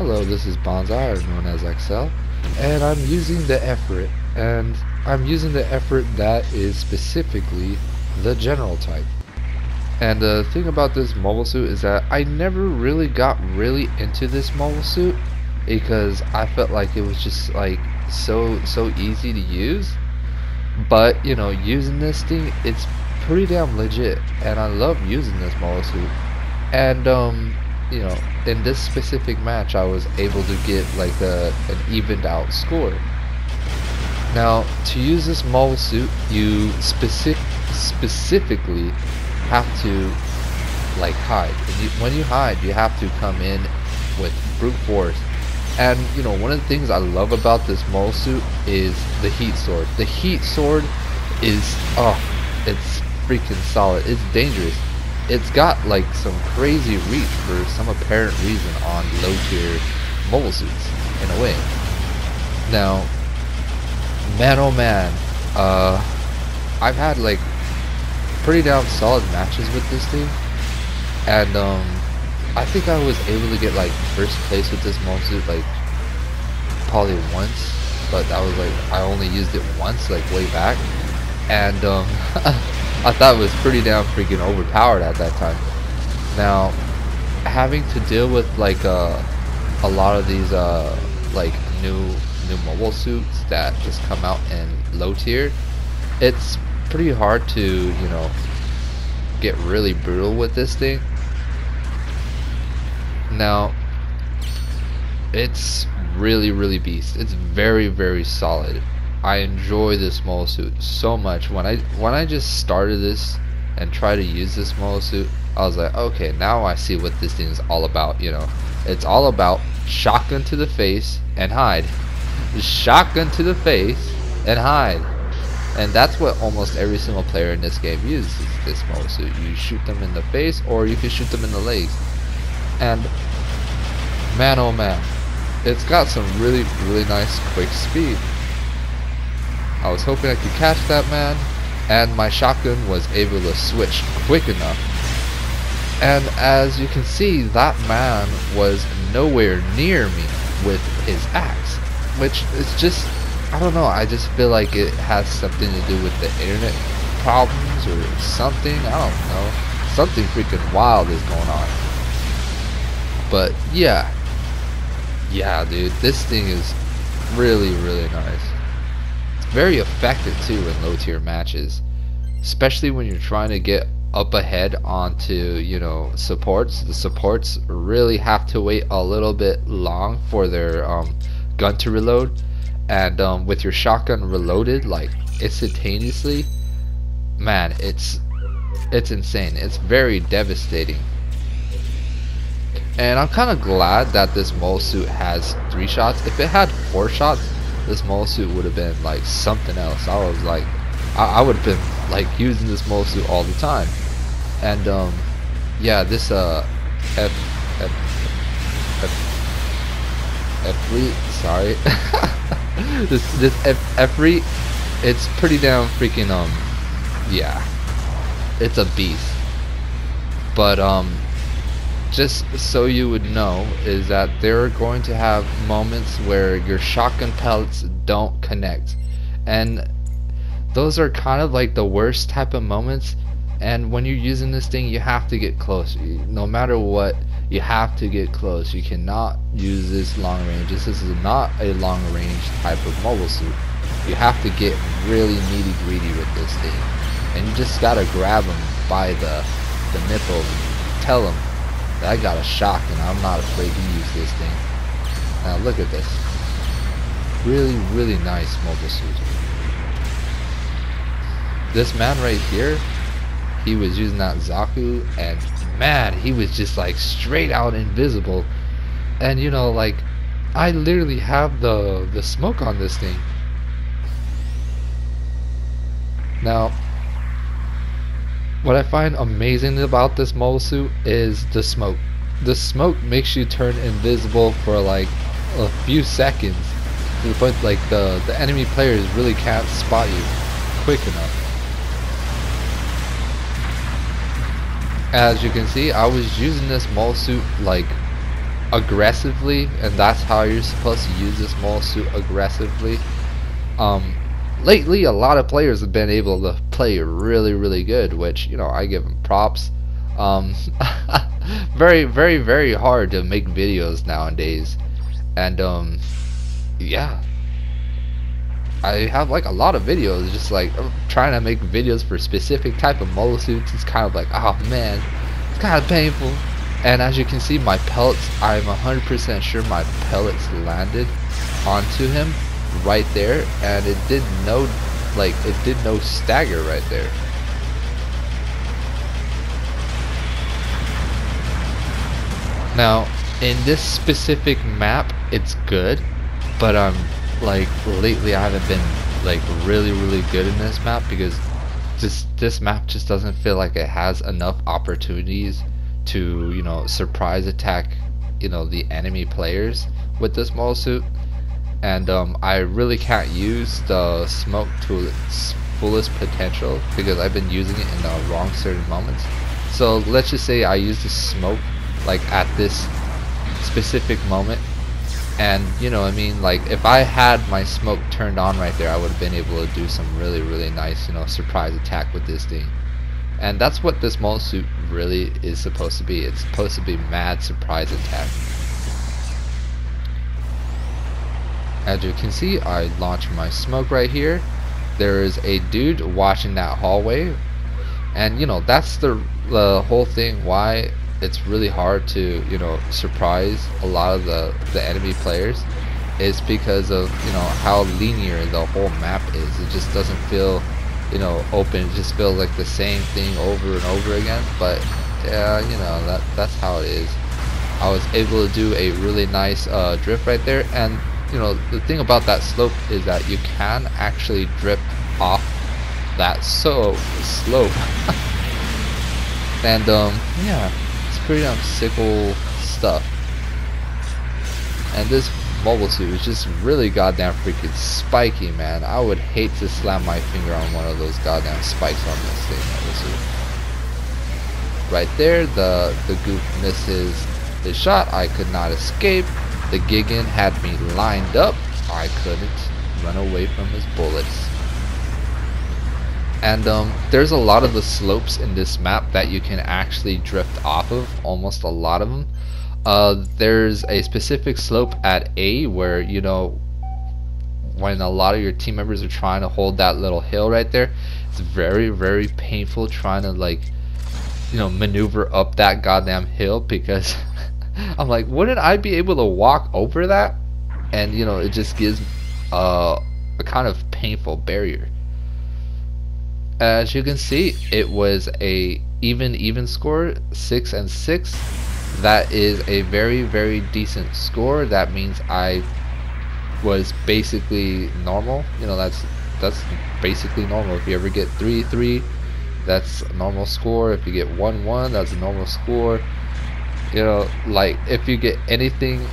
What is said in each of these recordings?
Hello, this is Bonsai, or known as XL, and I'm using the Efreet, and I'm using the Efreet that is specifically the general type. And the thing about this mobile suit is that I never really got really into this mobile suit because I felt like it was just like so easy to use. But you know, using this thing, it's pretty damn legit, and I love using this mobile suit. And you know, in this specific match, I was able to get like an evened out score. Now, to use this mobile suit, you specifically have to like hide. When you hide, you have to come in with brute force. And you know, one of the things I love about this mobile suit is the heat sword. The heat sword is it's freaking solid. It's dangerous. It's got like some crazy reach for some apparent reason on low tier mobile suits in a way. Now, man oh man, I've had like pretty damn solid matches with this thing, and I think I was able to get like first place with this mobile suit like probably once, but that was like I only used it once, like way back, and I thought it was pretty damn freaking overpowered at that time. Now, having to deal with like a lot of these like new mobile suits that just come out in low tier, it's pretty hard to, you know, get really brutal with this thing. Now, it's really beast. It's very solid. I enjoy this mobile suit so much. When I just started this and tried to use this mobile suit, I was like, okay, now I see what this thing is all about. You know, it's all about shotgun to the face and hide. Shotgun to the face and hide. And that's what almost every single player in this game uses this mobile suit. You shoot them in the face, or you can shoot them in the legs. And man oh man, it's got some really nice quick speed. I was hoping I could catch that man, and my shotgun was able to switch quick enough. And as you can see, that man was nowhere near me with his axe, which is just, I don't know, I just feel like it has something to do with the internet problems or something. I don't know, something freaking wild is going on. But yeah dude, this thing is really nice. Very effective too in low tier matches, especially when you're trying to get up ahead onto, you know, supports. The supports really have to wait a little bit long for their gun to reload, and with your shotgun reloaded like instantaneously, man, it's insane. It's very devastating. And I'm kind of glad that this mole suit has 3 shots. If it had 4 shots, this mole suit would have been like something else. I was like, I would have been like using this mole suit all the time. And yeah, this Efreet, sorry, this Efreet, it's pretty damn freaking yeah, it's a beast. But just so you would know, is that they're going to have moments where your shotgun pellets don't connect, and those are kind of like the worst type of moments. And when you're using this thing, you have to get close. No matter what, you have to get close. You cannot use this long range. This is not a long range type of mobile suit. You have to get really nitty gritty with this thing, and you just gotta grab them by the nipples and tell them, I got a shotgun, I'm not afraid to use this thing. Now look at this. Really nice mobile suit. This man right here, he was using that Zaku, and man, he was just like straight out invisible. And you know, like, I literally have the smoke on this thing. Now, what I find amazing about this mobile suit is the smoke. The smoke makes you turn invisible for like a few seconds, to the point like the enemy players really can't spot you quick enough. As you can see, I was using this mole suit like aggressively, and that's how you're supposed to use this mole suit, aggressively. Um, lately, a lot of players have been able to play really, really good, which, you know, I give them props. Um, very, very, very hard to make videos nowadays, and yeah, I have like a lot of videos just like trying to make videos for specific type of mole suits. It's kind of like, oh man, it's kind of painful. And as you can see, my pellets, I'm 100% sure my pellets landed onto him right there, and it did no, like, it did no stagger right there. Now, in this specific map, it's good, but like lately I haven't been like really good in this map because this map just doesn't feel like it has enough opportunities to, you know, surprise attack, you know, the enemy players with this mole suit. And I really can't use the smoke to its fullest potential because I've been using it in the wrong certain moments. So let's just say I use the smoke like at this specific moment, and you know, I mean, like if I had my smoke turned on right there, I would have been able to do some really nice, you know, surprise attack with this thing. And that's what this mole suit really is supposed to be. It's supposed to be mad surprise attack. As you can see, I launched my smoke right here. There is a dude watching that hallway, and you know, that's the whole thing why it's really hard to, you know, surprise a lot of the enemy players, is because of, you know, how linear the whole map is. It just doesn't feel, you know, open. It just feels like the same thing over and over again. But yeah, you know, that's how it is. I was able to do a really nice drift right there, and you know, the thing about that slope is that you can actually drift off that slope. And yeah, it's pretty damn sickle stuff. And this mobile suit is just really goddamn freaking spiky, man. I would hate to slam my finger on one of those goddamn spikes on this thing. Right there, the goof misses his shot. I could not escape. The Gigan had me lined up. I couldn't run away from his bullets. And there's a lot of the slopes in this map that you can actually drift off of, almost a lot of them. There's a specific slope at A where, you know, when a lot of your team members are trying to hold that little hill right there, it's very painful trying to, like, you know, maneuver up that goddamn hill, because I'm like, wouldn't I be able to walk over that? And you know, it just gives a kind of painful barrier. As you can see, it was a even score, 6-6. That is a very decent score. That means I was basically normal. You know, that's basically normal. If you ever get 3-3, that's a normal score. If you get 1-1, that's a normal score. You know, like if you get anything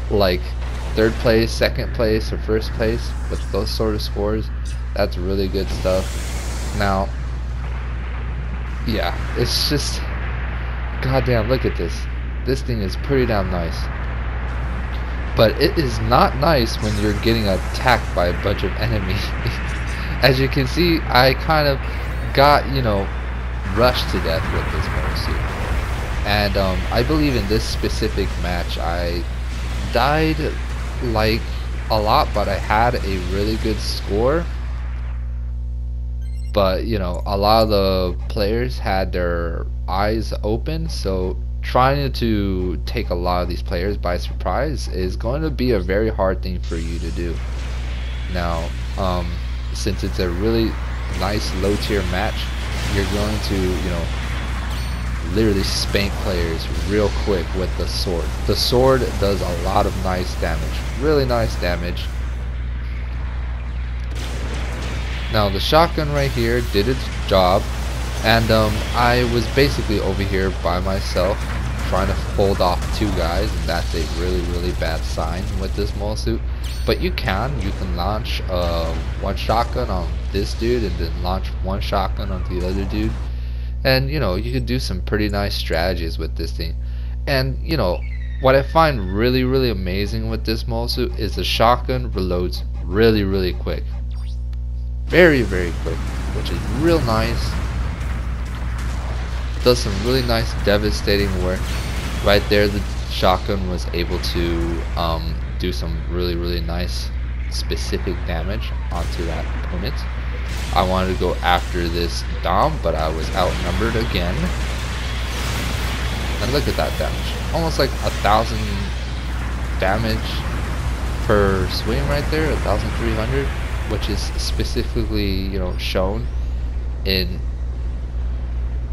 like third place, second place, or first place with those sort of scores, that's really good stuff. Now, yeah, it's just, goddamn, look at this. This thing is pretty damn nice. But it is not nice when you're getting attacked by a bunch of enemies. As you can see, I kind of got, you know, rushed to death with this motorsuit. And I believe in this specific match I died like a lot, but I had a really good score. But you know, a lot of the players had their eyes open, so trying to take a lot of these players by surprise is going to be a very hard thing for you to do. Now, since it's a really nice low tier match, you're going to, you know, literally spank players real quick with the sword. The sword does a lot of nice damage, really nice damage. Now the shotgun right here did its job, and I was basically over here by myself trying to hold off two guys, and that's a really bad sign with this mole suit. But you can launch one shotgun on this dude and then launch one shotgun on the other dude. And you know, you could do some pretty nice strategies with this thing. And you know, What I find really amazing with this mole suit is the shotgun reloads really quick. Very quick, which is real nice. Does some really nice devastating work. Right there, the shotgun was able to do some really nice specific damage onto that opponent. I wanted to go after this Dom, but I was outnumbered again. And look at that damage. Almost like 1,000 damage per swing right there, 1,300, which is specifically, you know, shown in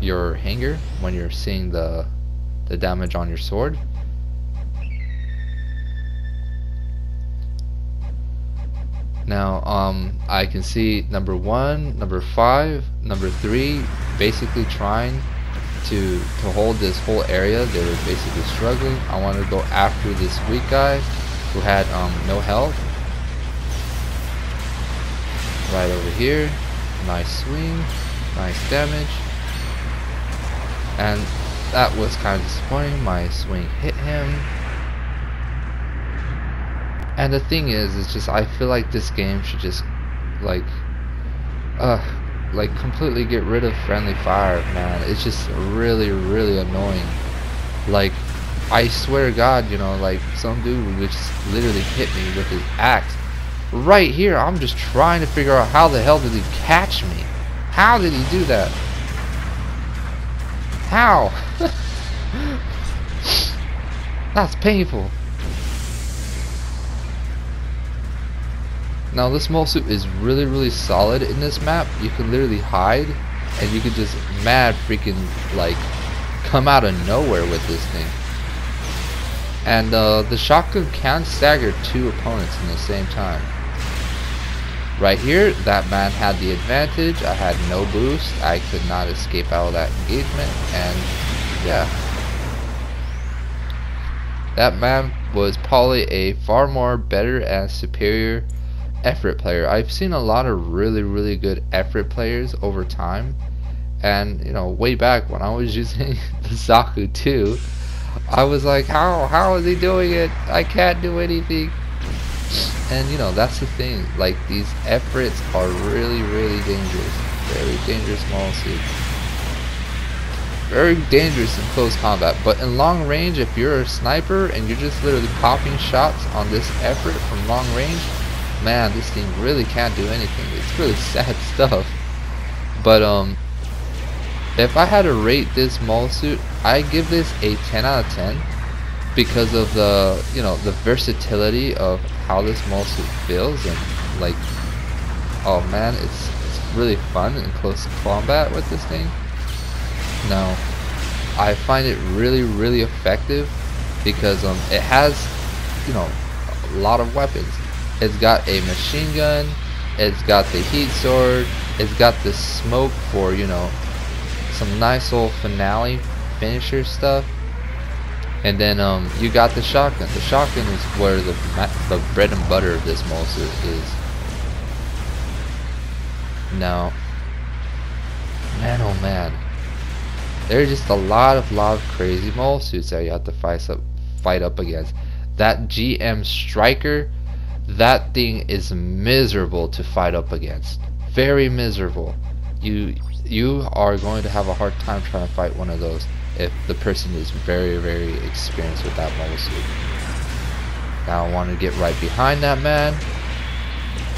your hanger when you're seeing the damage on your sword. Now, I can see number 1, number 5, number 3 basically trying to hold this whole area. They were basically struggling. I wanted to go after this weak guy who had no health. Right over here. Nice swing. Nice damage. And that was kind of disappointing. My swing hit him. And the thing is, it's just, I feel like this game should just like completely get rid of friendly fire, man. It's just really annoying. Like, I swear to God, you know, like some dude would just literally hit me with his axe right here. I'm just trying to figure out how the hell did he catch me? How did he do that? How? That's painful. Now this mole suit is really solid in this map. You can literally hide and you can just mad freaking like come out of nowhere with this thing. And the shotgun can stagger 2 opponents in the same time. Right here, that man had the advantage. I had no boost. I could not escape out of that engagement, and yeah. That man was probably a far more better and superior Efreet player. I've seen a lot of really good Efreet players over time, and you know, way back when I was using the Zaku 2, I was like, how is he doing it? I can't do anything. And you know, that's the thing, like these Efreets are really dangerous. Very dangerous mole suits. Very dangerous in close combat, but in long range, if you're a sniper and you're just literally popping shots on this Efreet from long range, man, this thing really can't do anything. It's really sad stuff. But if I had to rate this mole suit, I give this a 10 out of 10 because of the, you know, the versatility of how this mole suit feels, and like, oh man, it's really fun in close combat with this thing. Now, I find it really effective because it has, you know, a lot of weapons. It's got a machine gun, it's got the heat sword, it's got the smoke for, you know, some nice old finale finisher stuff. And then you got the shotgun. The shotgun is where the bread and butter of this mole suit is. Now, man, oh man, there's just a lot of crazy mole suits that you have to fight up against. That GM Striker, that thing is miserable to fight up against. Very miserable. You are going to have a hard time trying to fight one of those if the person is very experienced with that mole suit. Now I want to get right behind that man,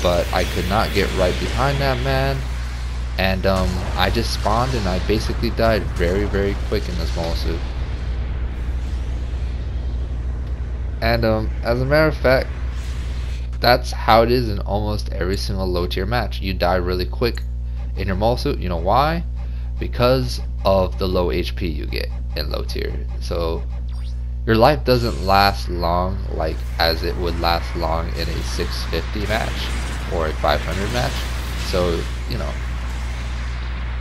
but I could not get right behind that man, and I just spawned and I basically died very quick in this mole suit. And as a matter of fact, that's how it is in almost every single low tier match. You die really quick in your mole suit. You know why? Because of the low HP you get in low tier. So your life doesn't last long like as it would last long in a 650 match or a 500 match. So, you know,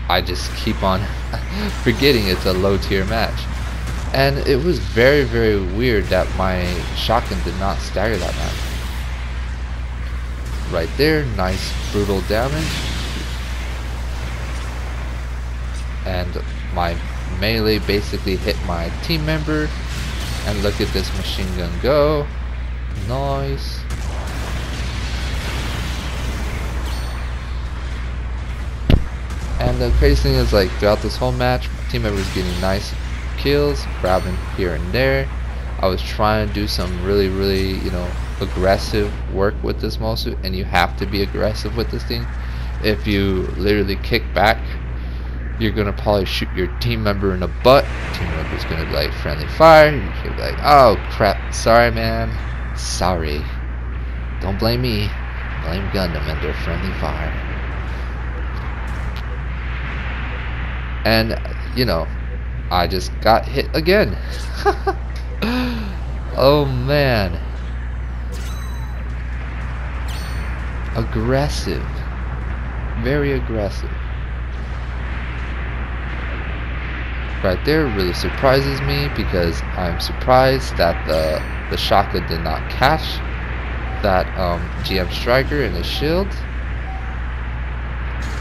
I just keep on forgetting it's a low tier match. And it was very weird that my shotgun did not stagger that match. Right there, nice brutal damage. And my melee basically hit my team member, And look at this machine gun go. Nice. And the crazy thing is, like, throughout this whole match, my team members getting nice kills, grabbing here and there. I was trying to do some really, you know, aggressive work with this small suit, and you have to be aggressive with this thing. If you literally kick back, you're gonna probably shoot your team member in the butt. Team member's gonna be like, friendly fire. You can be like, oh crap, sorry man, sorry. Don't blame me, blame Gundam and their friendly fire. And you know, I just got hit again. Oh man, aggressive, very aggressive. Right there really surprises me, because I'm surprised that the shotgun did not catch that GM striker in his shield.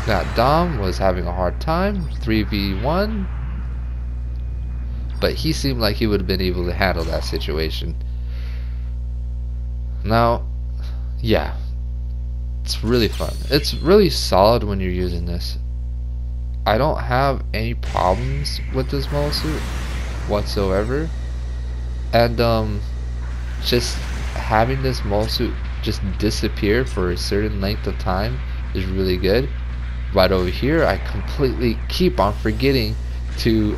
That Dom was having a hard time, 3v1, but he seemed like he would have been able to handle that situation. Now, yeah, it's really fun. It's really solid when you're using this. I don't have any problems with this mobile suit whatsoever, and just having this mobile suit just disappear for a certain length of time is really good. Right over here, I completely keep on forgetting to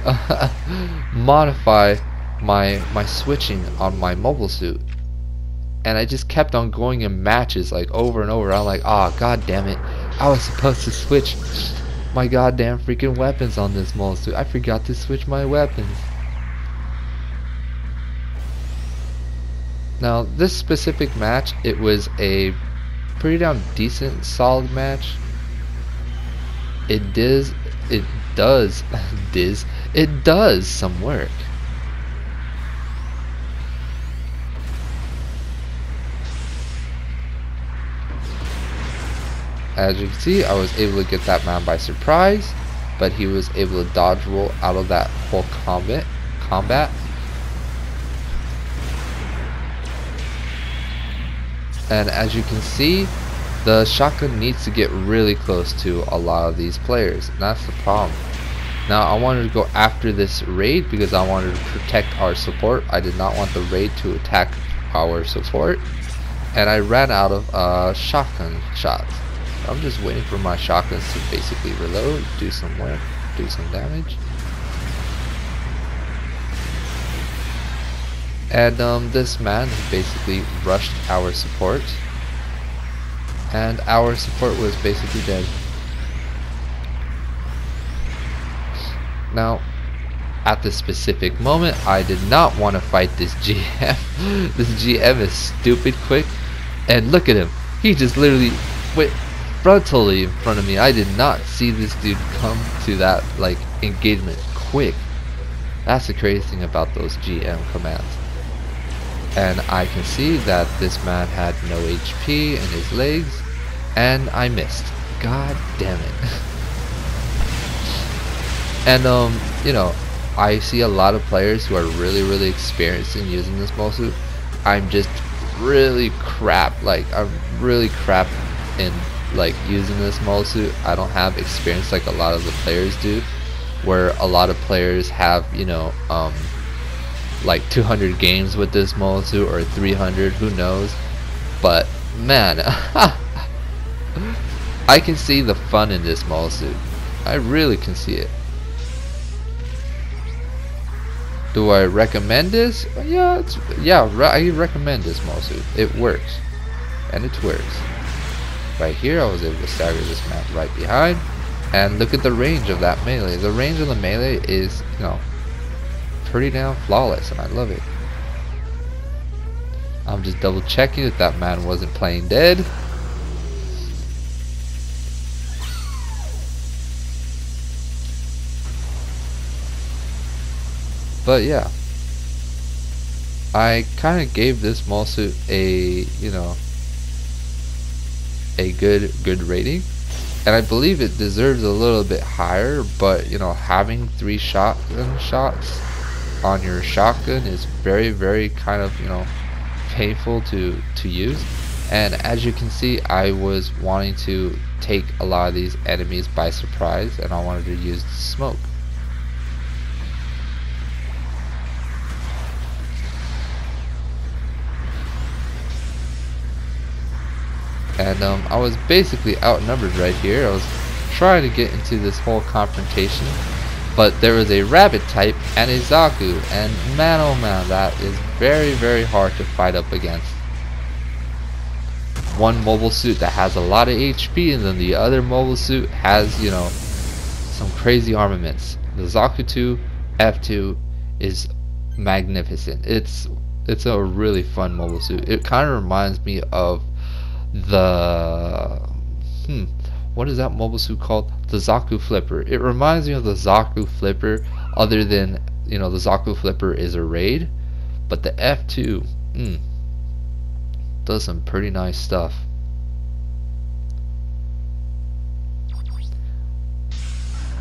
modify my switching on my mobile suit, and I just kept on going in matches like over and over. I'm like, oh god damn it, I was supposed to switch my goddamn freaking weapons on this mobile suit. I forgot to switch my weapons. Now this specific match, it was a pretty damn decent solid match. It does some work. As you can see, I was able to get that man by surprise, but he was able to dodge roll out of that whole combat. And as you can see, the shotgun needs to get really close to a lot of these players, and that's the problem. Now I wanted to go after this raid because I wanted to protect our support. I did not want the raid to attack our support, and I ran out of shotgun shots. I'm just waiting for my shotguns to basically reload, do some work, do some damage. And this man basically rushed our support, and our support was basically dead. Now, at this specific moment, I did not want to fight this GM. This GM is stupid quick, and look at him. He just literally went frontally in front of me. I did not see this dude come to that like engagement quick. That's the crazy thing about those GM commands. And I can see that this man had no HP in his legs, and I missed. God damn it. And you know, I see a lot of players who are really experienced in using this mobile suit. I'm just really crap. Like, I'm really crap in like using this mobile suit. I don't have experience like a lot of the players do, where a lot of players have, you know, like 200 games with this mobile suit, or 300, who knows. But man, I can see the fun in this mobile suit. I really can see it. Do I recommend this? Yeah, I recommend this mobile suit. It works, and it works. Right here, I was able to stagger this man right behind, and look at the range of that melee. The range of the melee is, you know, pretty damn flawless, and I love it. I'm just double checking that that man wasn't playing dead. But yeah, I kind of gave this mobile suit a, you know, a good rating, and I believe it deserves a little bit higher. But you know, having 3 shotgun shots on your shotgun is very kind of, you know, painful to use. And as you can see, I was wanting to take a lot of these enemies by surprise, and I wanted to use the smoke. And I was basically outnumbered right here. I was trying to get into this whole confrontation, but there was a rabbit type and a Zaku, and man oh man, that is very hard to fight up against. One mobile suit that has a lot of HP, and then the other mobile suit has, you know, some crazy armaments. The Zaku 2 F2 is magnificent. It's a really fun mobile suit. It kind of reminds me of the what is that mobile suit called? The Zaku Flipper. It reminds me of the Zaku Flipper, other than, you know, the Zaku Flipper is a raid, but the F2 does some pretty nice stuff.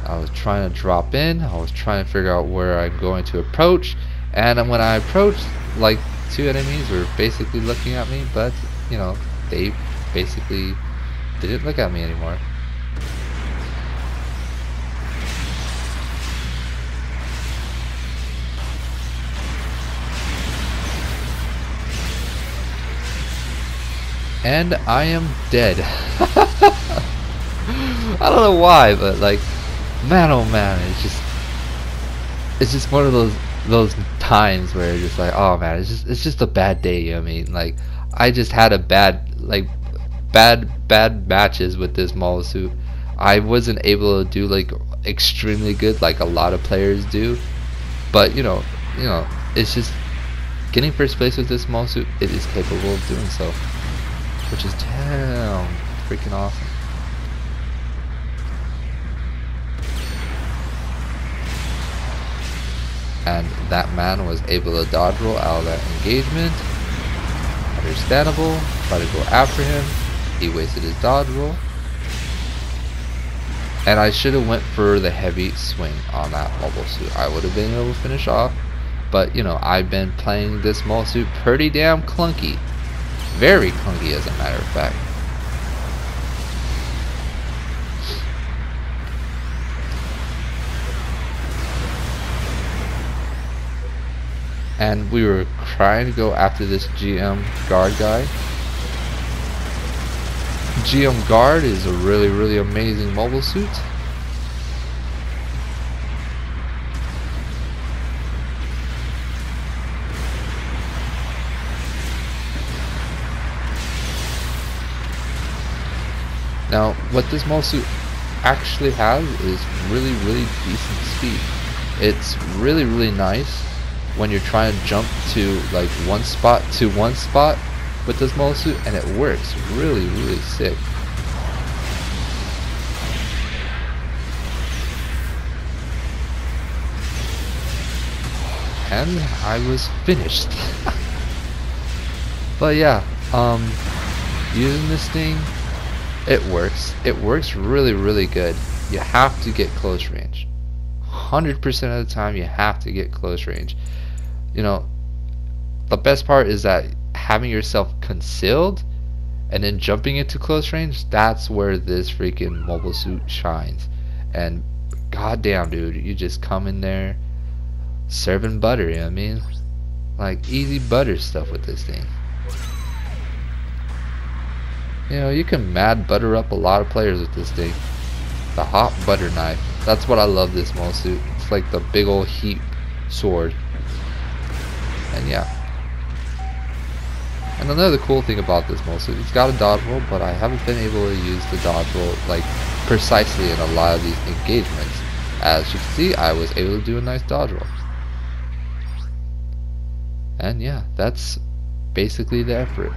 I was trying to drop in, I was trying to figure out where I'm going to approach, and when I approached, like, two enemies were basically looking at me, but, you know, they basically didn't look at me anymore. And I am dead. I don't know why, but like, man oh man, it's just one of those times where you're just like, oh man, it's just a bad day, you know what I mean? Like, I just had a bad matches with this mobile suit. I wasn't able to do like extremely good like a lot of players do, but you know, it's just getting first place with this mobile suit. It is capable of doing so, which is damn freaking awesome. And that man was able to dodge roll out of that engagement. Understandable. Try to go after him. He wasted his dodge roll. And I should have went for the heavy swing on that mobile suit. I would have been able to finish off. But, you know, I've been playing this mobile suit pretty damn clunky. Very clunky, as a matter of fact. And we were trying to go after this GM guard guy. GM guard is a really amazing mobile suit. Now, what this mobile suit actually has is really decent speed. It's really nice when you're trying to jump to like one spot to one spot with this mobile suit, and it works really sick. And I was finished. But yeah, using this thing, it works. It works really good. You have to get close range. 100% of the time you have to get close range. You know, the best part is that having yourself concealed and then jumping into close range, that's where this freaking mobile suit shines. And goddamn, dude, you just come in there serving butter, you know what I mean? Like, easy butter stuff with this thing. You know, you can mad butter up a lot of players with this thing. The hot butter knife. That's what I love this mobile suit. It's like the big old heat sword. And yeah. And another cool thing about this mobile suit, it's got a dodge roll, but I haven't been able to use the dodge roll like precisely in a lot of these engagements. As you can see, I was able to do a nice dodge roll. And yeah, that's basically the Efreet.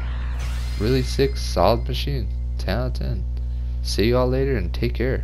Really sick, solid machine. 10 out of 10. See y'all later and take care.